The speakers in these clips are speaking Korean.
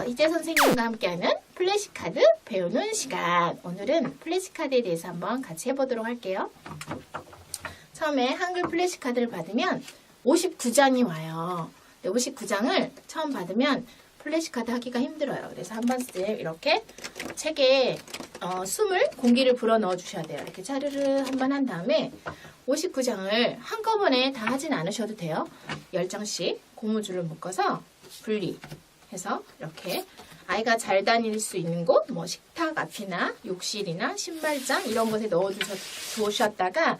이재 선생님과 함께하는 플래시카드 배우는 시간. 오늘은 플래시카드에 대해서 한번 같이 해보도록 할게요. 처음에 한글 플래시카드를 받으면 59장이 와요. 59장을 처음 받으면 플래시카드 하기가 힘들어요. 그래서 한 번씩 이렇게 책에 숨을 공기를 불어 넣어 주셔야 돼요. 이렇게 차르르 한번 한 다음에 59장을 한꺼번에 다 하진 않으셔도 돼요. 10장씩 고무줄을 묶어서 분리해서 이렇게 아이가 잘 다닐 수 있는 곳, 뭐 식탁 앞이나 욕실이나 신발장 이런 곳에 넣어 두셨다가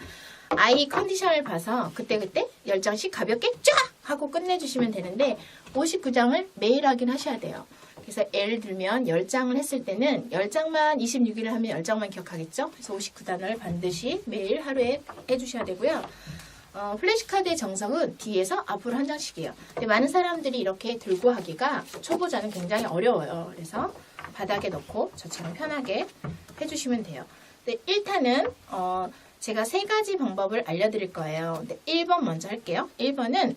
아이 컨디션을 봐서 그때그때 10장씩 가볍게 쫙 하고 끝내주시면 되는데 59장을 매일 하긴 하셔야 돼요. 그래서 예를 들면 10장을 했을 때는 10장만 26일을 하면 10장만 기억하겠죠? 그래서 59단을 반드시 매일 하루에 해주셔야 되고요. 플래시카드의 정석은 뒤에서 앞으로 한 장씩이에요. 근데 많은 사람들이 이렇게 들고 하기가 초보자는 굉장히 어려워요. 그래서 바닥에 놓고 저처럼 편하게 해주시면 돼요. 근데 1탄은 제가 3가지 방법을 알려드릴 거예요. 근데 1번 먼저 할게요. 1번은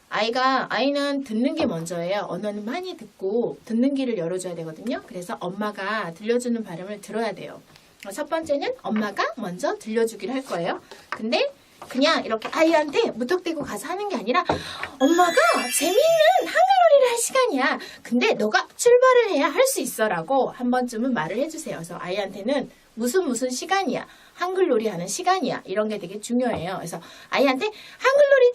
아이는 듣는 게 먼저예요. 언어는 많이 듣고 듣는 귀를 열어줘야 되거든요. 그래서 엄마가 들려주는 발음을 들어야 돼요. 첫 번째는 엄마가 먼저 들려주기를 할 거예요. 근데 그냥 이렇게 아이한테 무턱대고 가서 하는 게 아니라 엄마가 재미있는 한글놀이를 할 시간이야. 근데 너가 출발을 해야 할 수 있어 라고 한 번쯤은 말을 해주세요. 그래서 아이한테는 무슨 시간이야. 한글놀이 하는 시간이야. 이런 게 되게 중요해요. 그래서 아이한테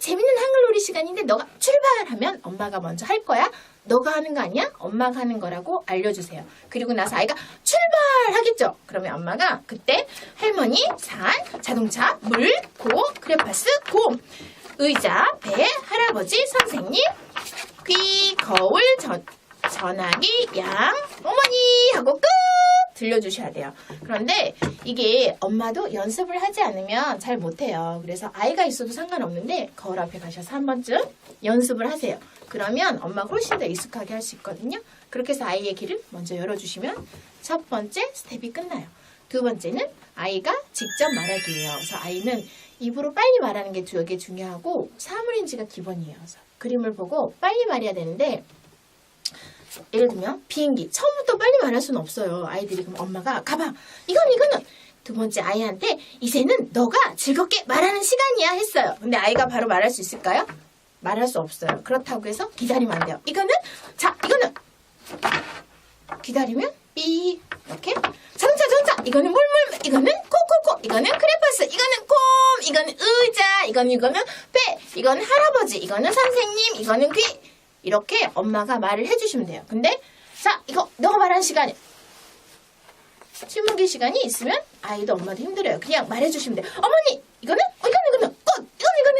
재밌는 한글놀이 시간인데 너가 출발하면 엄마가 먼저 할 거야. 너가 하는 거 아니야? 엄마가 하는 거라고 알려주세요. 그리고 나서 아이가 출발하겠죠? 그러면 엄마가 그때 할머니, 산, 자동차, 물, 고, 크레파스, 곰, 의자, 배, 할아버지, 선생님, 귀, 거울, 전화기, 양, 어머니 하고 끝! 들려주셔야 돼요. 그런데 이게 엄마도 연습을 하지 않으면 잘 못해요. 그래서 아이가 있어도 상관없는데 거울 앞에 가셔서 한 번쯤 연습을 하세요. 그러면 엄마가 훨씬 더 익숙하게 할 수 있거든요. 그렇게 해서 아이의 귀를 먼저 열어주시면 첫 번째 스텝이 끝나요. 두 번째는 아이가 직접 말하기예요. 그래서 아이는 입으로 빨리 말하는 게 되게 중요하고 사물인지가 기본이에요. 그래서 그림을 보고 빨리 말해야 되는데 예를 들면 비행기 처음부터 빨리 말할 수는 없어요. 아이들이 그럼 엄마가 가봐 이거는 두 번째 아이한테 이제는 너가 즐겁게 말하는 시간이야 했어요. 근데 아이가 바로 말할 수 있을까요? 말할 수 없어요. 그렇다고 해서 기다리면 안 돼요. 이거는 기다리면 삐 이렇게 자동차 이거는 물물 이거는 코코코 이거는 크레파스 이거는 곰 이거는 의자 이거는 배 이거는 할아버지 이거는 선생님 이거는 귀 이렇게 엄마가 말을 해주시면 돼요. 근데 자 이거 너가 말하는 시간이야. 침묵의 시간이 있으면 아이도 엄마도 힘들어요. 그냥 말해주시면 돼요. 어머니 이거는 꽃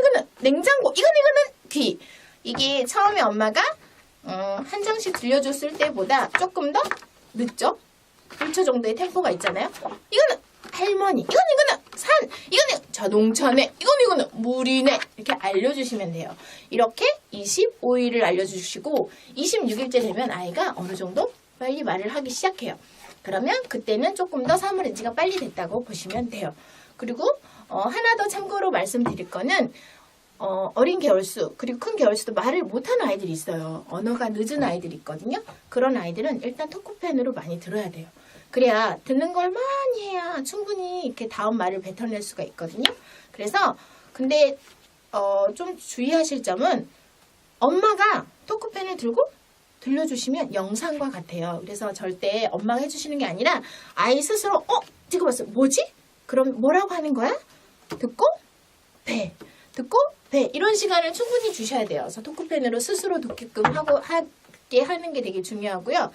이거는 냉장고 이거는 귀. 이게 처음에 엄마가 한 장씩 들려줬을 때보다 조금 더 늦죠? 1초 정도의 템포가 있잖아요. 이거는 할머니 이거는 산 이거는 자동차네 이거는 물이네 이렇게 알려주시면 돼요. 이렇게 25일을 알려주시고 26일째 되면 아이가 어느 정도 빨리 말을 하기 시작해요. 그러면 그때는 조금 더 사물인지가 빨리 됐다고 보시면 돼요. 그리고 하나 더 참고로 말씀드릴 거는 어린 개월수 그리고 큰 개월수도 말을 못하는 아이들이 있어요. 언어가 늦은 아이들이 있거든요. 그런 아이들은 일단 토크펜으로 많이 들어야 돼요. 그래야 듣는 걸 많이 해야 충분히 이렇게 다음 말을 뱉어낼 수가 있거든요. 그래서 근데 좀 주의하실 점은 엄마가 토크펜을 들고 들려주시면 영상과 같아요. 그래서 절대 엄마가 해주시는 게 아니라 아이 스스로 찍어봤어요. 뭐지? 그럼 뭐라고 하는 거야? 듣고 배 이런 시간을 충분히 주셔야 돼요. 그래서 토크펜으로 스스로 듣게끔 하게 하는 게 되게 중요하고요.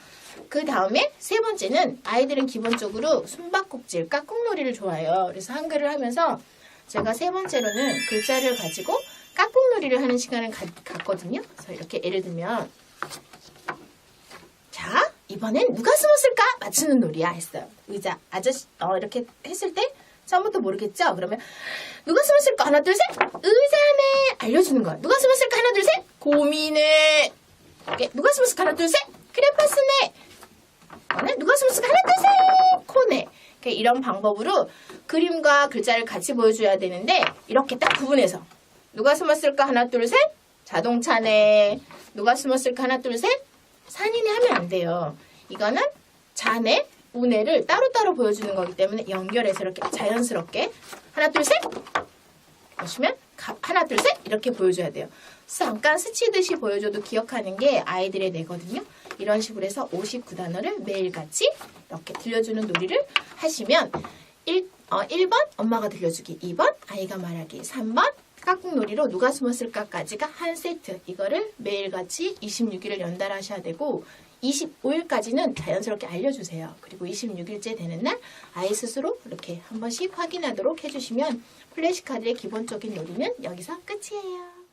그 다음에 세 번째는 아이들은 기본적으로 숨바꼭질, 깍꿍놀이를 좋아해요. 그래서 한글을 하면서 제가 세 번째로는 글자를 가지고 깍꿍놀이를 하는 시간을 갖거든요. 그래서 이렇게 예를 들면 자 이번엔 누가 숨었을까 맞추는 놀이야 했어요. 의자 아저씨 이렇게 했을 때 처음부터 모르겠죠? 그러면 누가 숨었을까? 하나 둘 셋 의자네 알려주는 거야. 누가 숨었을까? 하나 둘 셋 곰이네. 누가 숨었을까? 하나 둘 셋 크레파스네. 누가 숨었을까? 하나 둘 셋 코네. 이런 방법으로 그림과 글자를 같이 보여줘야 되는데 이렇게 딱 구분해서 누가 숨었을까? 하나 둘 셋 자동차네. 누가 숨었을까? 하나 둘 셋 산이네 하면 안 돼요. 이거는 자네, 우네를 따로따로 보여주는 거기 때문에 연결해서 이렇게 자연스럽게 하나, 둘, 셋! 보시면 하나, 둘, 셋! 이렇게 보여줘야 돼요. 잠깐 스치듯이 보여줘도 기억하는 게 아이들의 뇌거든요. 이런 식으로 해서 59단어를 매일같이 이렇게 들려주는 놀이를 하시면 1번 엄마가 들려주기, 2번 아이가 말하기, 3번 깍꿍놀이로 누가 숨었을까까지가 한 세트. 이거를 매일같이 26일을 연달아 하셔야 되고 25일까지는 자연스럽게 알려주세요. 그리고 26일째 되는 날 아이 스스로 이렇게 한 번씩 확인하도록 해주시면 플래시카드의 기본적인 놀이는 여기서 끝이에요.